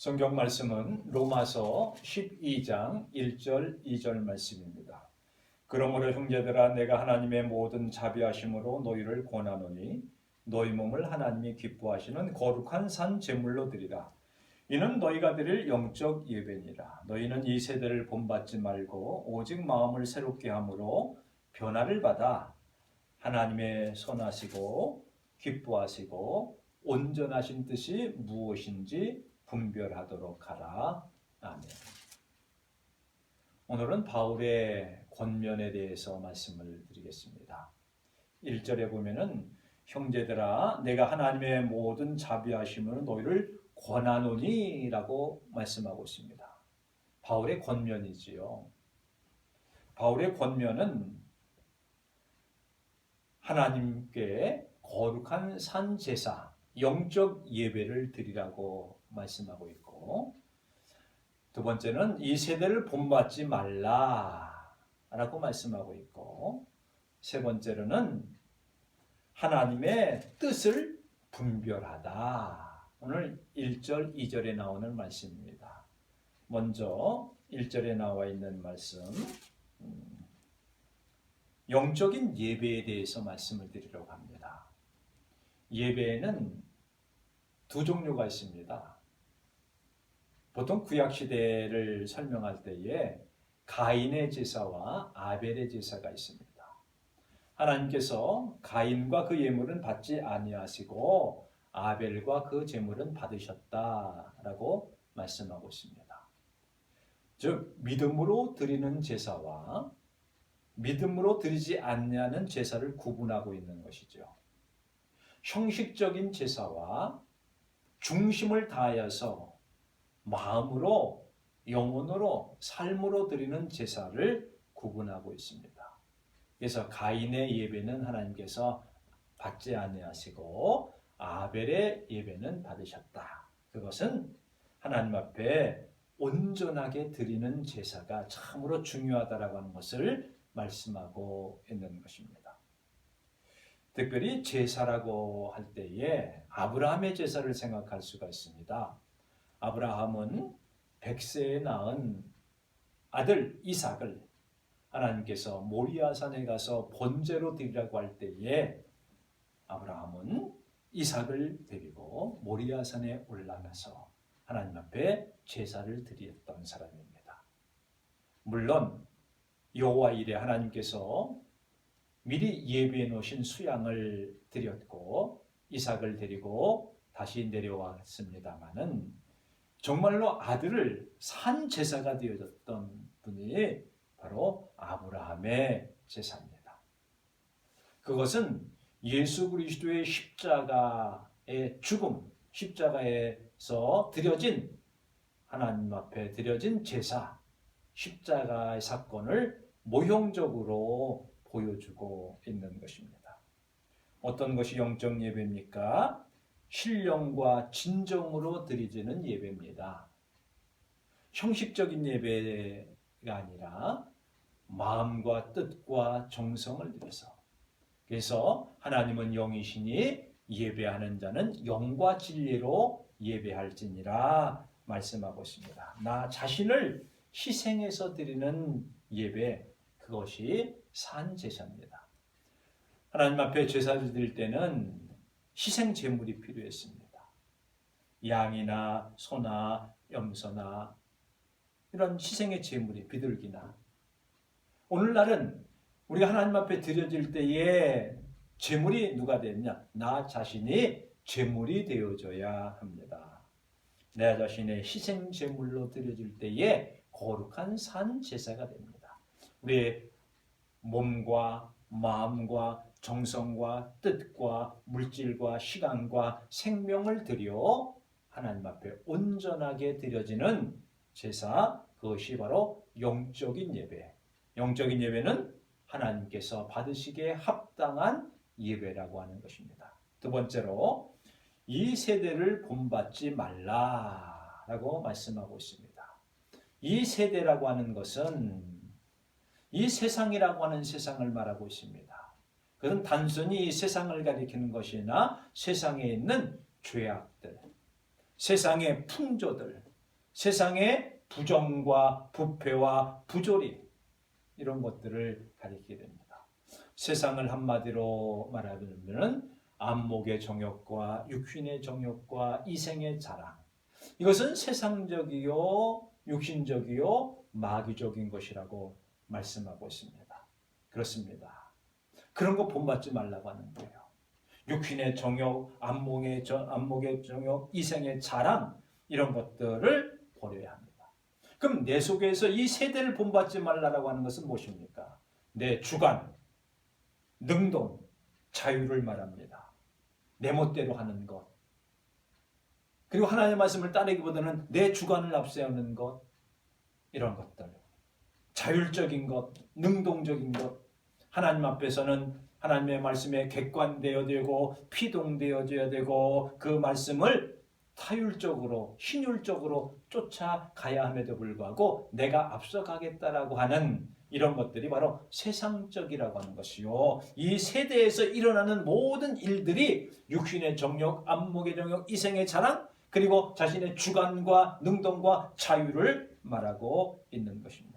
성경 말씀은 로마서 12장 1절 2절 말씀입니다. 그러므로 형제들아 내가 하나님의 모든 자비하심으로 너희를 권하노니 너희 몸을 하나님이 기뻐하시는 거룩한 산 제물로 드리라. 이는 너희가 드릴 영적 예배니라. 너희는 이 세대를 본받지 말고 오직 마음을 새롭게 함으로 변화를 받아 하나님의 선하시고 기뻐하시고 온전하신 뜻이 무엇인지 분별하도록 하라. 아멘. 오늘은 바울의 권면에 대해서 말씀을 드리겠습니다. 1절에 보면은 형제들아 내가 하나님의 모든 자비하심으로 너희를 권하노니 라고 말씀하고 있습니다. 바울의 권면이지요. 바울의 권면은 하나님께 거룩한 산 제사, 영적 예배를 드리라고 말씀하고 있고, 두 번째는 이 세대를 본받지 말라라고 말씀하고 있고, 세 번째로는 하나님의 뜻을 분별하다. 오늘 1절, 2절에 나오는 말씀입니다. 먼저 1절에 나와 있는 말씀, 영적인 예배에 대해서 말씀을 드리려고 합니다. 예배에는 두 종류가 있습니다. 보통 구약시대를 설명할 때에 가인의 제사와 아벨의 제사가 있습니다. 하나님께서 가인과 그 예물은 받지 아니하시고 아벨과 그 제물은 받으셨다라고 말씀하고 있습니다. 즉 믿음으로 드리는 제사와 믿음으로 드리지 않냐는 제사를 구분하고 있는 것이죠. 형식적인 제사와 중심을 다하여서 마음으로, 영혼으로, 삶으로 드리는 제사를 구분하고 있습니다. 그래서 가인의 예배는 하나님께서 받지 아니하시고 아벨의 예배는 받으셨다. 그것은 하나님 앞에 온전하게 드리는 제사가 참으로 중요하다라고 하는 것을 말씀하고 있는 것입니다. 특별히 제사라고 할 때에 아브라함의 제사를 생각할 수가 있습니다. 아브라함은 100세에 낳은 아들 이삭을 하나님께서 모리아산에 가서 번제로 드리라고 할 때에 아브라함은 이삭을 데리고 모리아산에 올라가서 하나님 앞에 제사를 드렸던 사람입니다. 물론 여호와 일에 하나님께서 미리 예비해 놓으신 수양을 드렸고 이삭을 데리고 다시 내려왔습니다마는 정말로 아들을 산 제사가 되어졌던 분이 바로 아브라함의 제사입니다. 그것은 예수 그리스도의 십자가의 죽음, 십자가에서 드려진 하나님 앞에 드려진 제사, 십자가의 사건을 모형적으로 보여주고 있는 것입니다. 어떤 것이 영적 예배입니까? 신령과 진정으로 드리지는 예배입니다. 형식적인 예배가 아니라 마음과 뜻과 정성을 들여서, 그래서 하나님은 영이시니 예배하는 자는 영과 진리로 예배할지니라 말씀하고 있습니다. 나 자신을 희생해서 드리는 예배, 그것이 산 제사입니다. 하나님 앞에 제사를 드릴 때는 희생 제물이 필요했습니다. 양이나 소나 염소나 이런 희생의 제물이, 비둘기나. 오늘날은 우리가 하나님 앞에 드려질 때에 제물이 누가 되느냐? 나 자신이 제물이 되어져야 합니다. 내 자신의 희생 제물로 드려질 때에 거룩한 산 제사가 됩니다. 우리의 몸과 마음과 정성과 뜻과 물질과 시간과 생명을 들여 하나님 앞에 온전하게 드려지는 제사, 그것이 바로 영적인 예배. 영적인 예배는 하나님께서 받으시기에 합당한 예배라고 하는 것입니다. 두 번째로 이 세대를 본받지 말라라고 말씀하고 있습니다. 이 세대라고 하는 것은 이 세상이라고 하는 세상을 말하고 있습니다. 그건 단순히 이 세상을 가리키는 것이나 세상에 있는 죄악들, 세상의 풍조들, 세상의 부정과 부패와 부조리 이런 것들을 가리키게 됩니다. 세상을 한마디로 말하면 안목의 정욕과 육신의 정욕과 이생의 자랑, 이것은 세상적이요 육신적이요 마귀적인 것이라고 말씀하고 있습니다. 그렇습니다. 그런 거 본받지 말라고 하는 거예요. 육신의 정욕, 안목의 정욕, 이생의 자랑 이런 것들을 버려야 합니다. 그럼 내 속에서 이 세대를 본받지 말라고 하는 것은 무엇입니까? 내 주관, 능동, 자유를 말합니다. 내 멋대로 하는 것. 그리고 하나님의 말씀을 따르기보다는 내 주관을 앞세우는 것. 이런 것들. 자율적인 것, 능동적인 것. 하나님 앞에서는 하나님의 말씀에 객관되어야 되고 피동되어져야 되고 그 말씀을 타율적으로 신율적으로 쫓아가야 함에도 불구하고 내가 앞서가겠다라고 하는 이런 것들이 바로 세상적이라고 하는 것이요. 이 세대에서 일어나는 모든 일들이 육신의 정욕, 안목의 정욕, 이생의 자랑 그리고 자신의 주관과 능동과 자유를 말하고 있는 것입니다.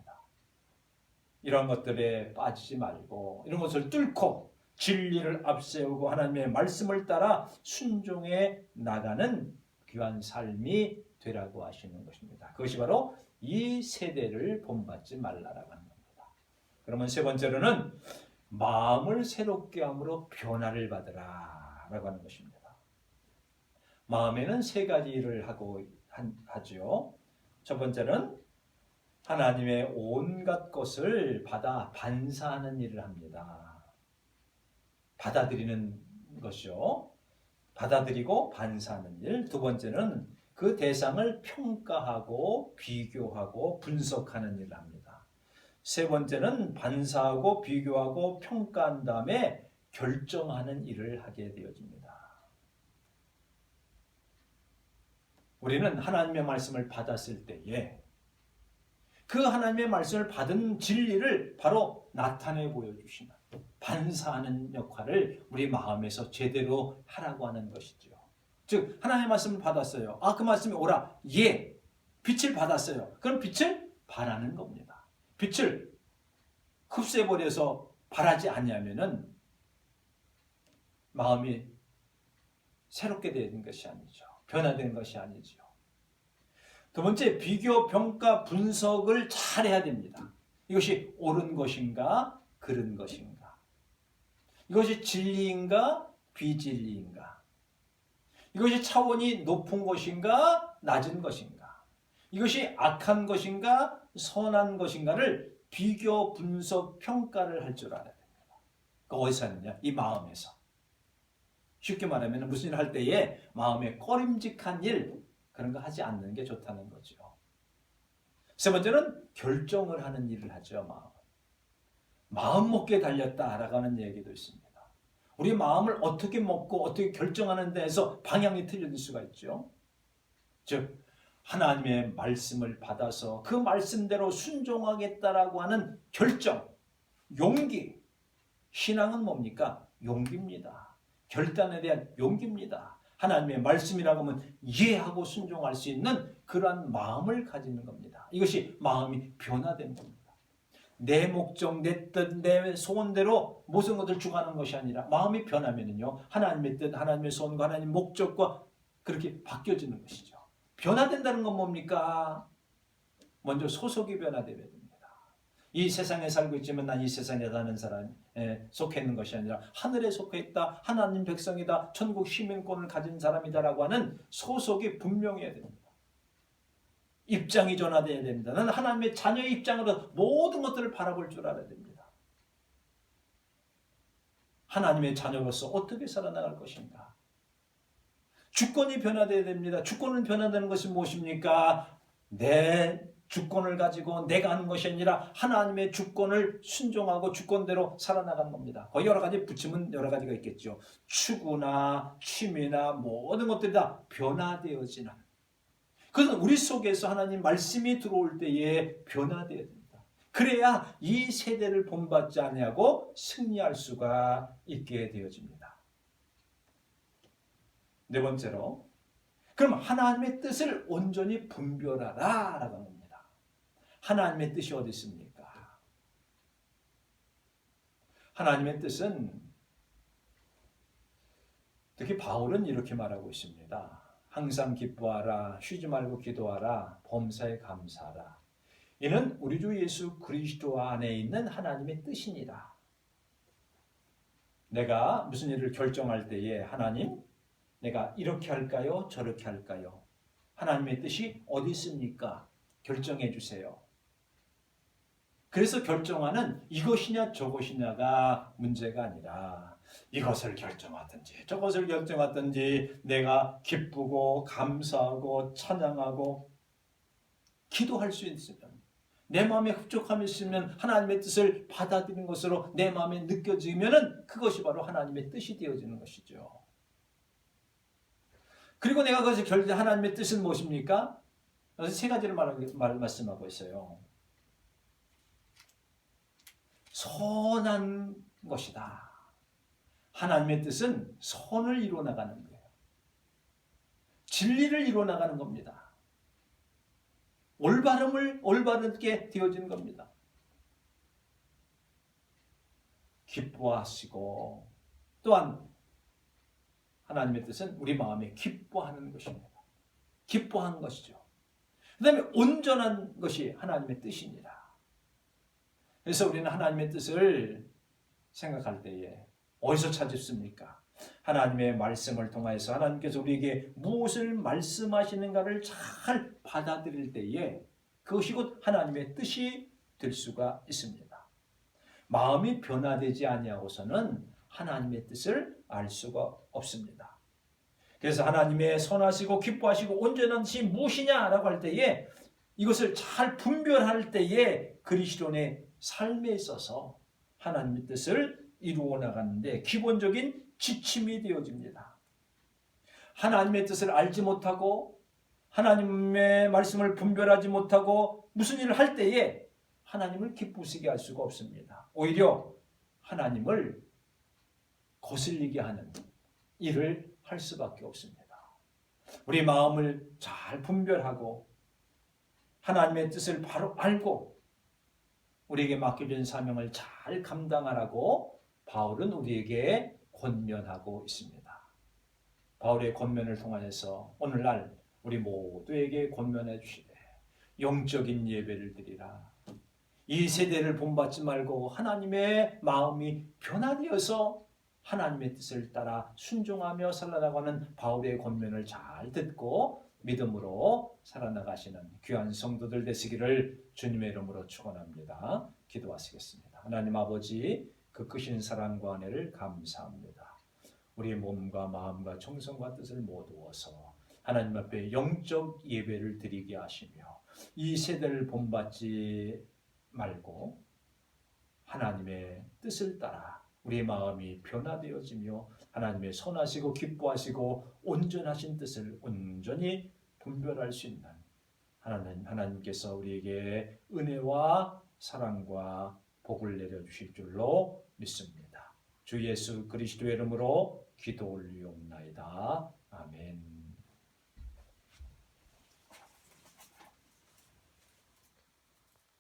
이런 것들에 빠지지 말고 이런 것을 뚫고 진리를 앞세우고 하나님의 말씀을 따라 순종해 나가는 귀한 삶이 되라고 하시는 것입니다. 그것이 바로 이 세대를 본받지 말라라고 하는 겁니다. 그러면 세 번째로는 마음을 새롭게 함으로 변화를 받으라 라고 하는 것입니다. 마음에는 세 가지 일을 하죠. 첫 번째는 하나님의 온갖 것을 받아 반사하는 일을 합니다. 받아들이는 것이요. 받아들이고 반사하는 일. 두 번째는 그 대상을 평가하고 비교하고 분석하는 일을 합니다. 세 번째는 반사하고 비교하고 평가한 다음에 결정하는 일을 하게 되어집니다. 우리는 하나님의 말씀을 받았을 때에 그 하나님의 말씀을 받은 진리를 바로 나타내 보여주시는 반사하는 역할을 우리 마음에서 제대로 하라고 하는 것이죠. 즉 하나님의 말씀을 받았어요. 그 말씀이 오라. 예. 빛을 받았어요. 그럼 빛을 바라는 겁니다. 빛을 흡수해버려서 바라지 않냐면은 마음이 새롭게 되는 것이 아니죠. 변화된 것이 아니죠. 두 번째, 비교, 평가, 분석을 잘 해야 됩니다. 이것이 옳은 것인가, 그른 것인가. 이것이 진리인가, 비진리인가. 이것이 차원이 높은 것인가, 낮은 것인가. 이것이 악한 것인가, 선한 것인가를 비교, 분석, 평가를 할 줄 알아야 됩니다. 그러니까 어디서 하느냐? 이 마음에서. 쉽게 말하면 무슨 일을 할 때에 마음에 꺼림직한 일, 그런 거 하지 않는 게 좋다는 거죠. 세 번째는 결정을 하는 일을 하죠. 마음 먹기에 달렸다라고 하는 얘기도 있습니다. 우리 마음을 어떻게 먹고 어떻게 결정하는 데에서 방향이 틀려질 수가 있죠. 즉 하나님의 말씀을 받아서 그 말씀대로 순종하겠다라고 하는 결정, 용기. 신앙은 뭡니까? 용기입니다. 결단에 대한 용기입니다. 하나님의 말씀이라고 하면 이해하고 순종할 수 있는 그러한 마음을 가지는 겁니다. 이것이 마음이 변화된 겁니다. 내 목적, 내 뜻, 내 소원대로 모든 것을 주관하는 것이 아니라 마음이 변하면요 하나님의 뜻, 하나님의 소원과 하나님의 목적과 그렇게 바뀌어지는 것이죠. 변화된다는 건 뭡니까? 먼저 소속이 변화되어야 됩니다. 이 세상에 살고 있지만 난 이 세상에 사는 사람에 속해 있는 것이 아니라 하늘에 속해 있다, 하나님 백성이다, 천국 시민권을 가진 사람이다라고 하는 소속이 분명해야 됩니다. 입장이 전화되어야 됩니다. 나는 하나님의 자녀의 입장으로 모든 것들을 바라볼 줄 알아야 됩니다. 하나님의 자녀로서 어떻게 살아나갈 것인가? 주권이 변화되어야 됩니다. 주권은 변화되는 것이 무엇입니까? 내 주권을 가지고 내가 하는 것이 아니라 하나님의 주권을 순종하고 주권대로 살아나가는 겁니다. 거기 여러 가지 붙이면 여러 가지가 있겠죠. 추구나 취미나 모든 것들이 다 변화되어지는. 그것은 우리 속에서 하나님 말씀이 들어올 때에 변화되어야 됩니다. 그래야 이 세대를 본받지 아니하고 승리할 수가 있게 되어집니다. 네 번째로 그럼 하나님의 뜻을 온전히 분별하라 라고 합니다. 하나님의 뜻이 어디 있습니까? 하나님의 뜻은 특히 바울은 이렇게 말하고 있습니다. 항상 기뻐하라, 쉬지 말고 기도하라, 범사에 감사하라. 이는 우리 주 예수 그리스도 안에 있는 하나님의 뜻이니라. 내가 무슨 일을 결정할 때에 하나님, 내가 이렇게 할까요? 저렇게 할까요? 하나님의 뜻이 어디 있습니까? 결정해 주세요. 그래서 결정하는 이것이냐 저것이냐가 문제가 아니라 이것을 결정하든지 저것을 결정하든지 내가 기쁘고 감사하고 찬양하고 기도할 수 있으면, 내 마음에 흡족함이 있으면 하나님의 뜻을 받아들이는 것으로 내 마음에 느껴지면 그것이 바로 하나님의 뜻이 되어지는 것이죠. 그리고 내가 그것을 결정, 하나님의 뜻은 무엇입니까? 그래서 세 가지를 말씀하고 있어요. 선한 것이다. 하나님의 뜻은 선을 이루어나가는 거예요. 진리를 이루어나가는 겁니다. 올바르게 되어지는 겁니다. 기뻐하시고, 또한 하나님의 뜻은 우리 마음에 기뻐하는 것입니다. 기뻐하는 것이죠. 그 다음에 온전한 것이 하나님의 뜻입니다. 그래서 우리는 하나님의 뜻을 생각할 때에 어디서 찾습니까? 하나님의 말씀을 통해서 하나님께서 우리에게 무엇을 말씀하시는가를 잘 받아들일 때에 그것이 곧 하나님의 뜻이 될 수가 있습니다. 마음이 변화되지 아니하고서는 하나님의 뜻을 알 수가 없습니다. 그래서 하나님의 선하시고 기뻐하시고 온전한 뜻이 무엇이냐라고 할 때에 이것을 잘 분별할 때에 그리스도인의 삶에 있어서 하나님의 뜻을 이루어 나가는데 기본적인 지침이 되어집니다. 하나님의 뜻을 알지 못하고 하나님의 말씀을 분별하지 못하고 무슨 일을 할 때에 하나님을 기쁘시게 할 수가 없습니다. 오히려 하나님을 거슬리게 하는 일을 할 수밖에 없습니다. 우리 마음을 잘 분별하고 하나님의 뜻을 바로 알고 우리에게 맡겨진 사명을 잘 감당하라고 바울은 우리에게 권면하고 있습니다. 바울의 권면을 통하여서 오늘날 우리 모두에게 권면해 주시되 영적인 예배를 드리라. 이 세대를 본받지 말고 하나님의 마음이 변화되어서 하나님의 뜻을 따라 순종하며 살아나가는 바울의 권면을 잘 듣고 믿음으로 살아나가시는 귀한 성도들 되시기를 주님의 이름으로 축원합니다. 기도하시겠습니다. 하나님 아버지, 그 크신 사랑과 은혜를 감사합니다. 우리의 몸과 마음과 정성과 뜻을 모두어서 하나님 앞에 영적 예배를 드리게 하시며 이 세대를 본받지 말고 하나님의 뜻을 따라 우리의 마음이 변화되어지며 하나님의 선하시고 기뻐하시고 온전하신 뜻을 온전히 분별할 수 있는 하나님께서 우리에게 은혜와 사랑과 복을 내려주실 줄로 믿습니다. 주 예수 그리스도의 이름으로 기도 올리옵나이다. 아멘.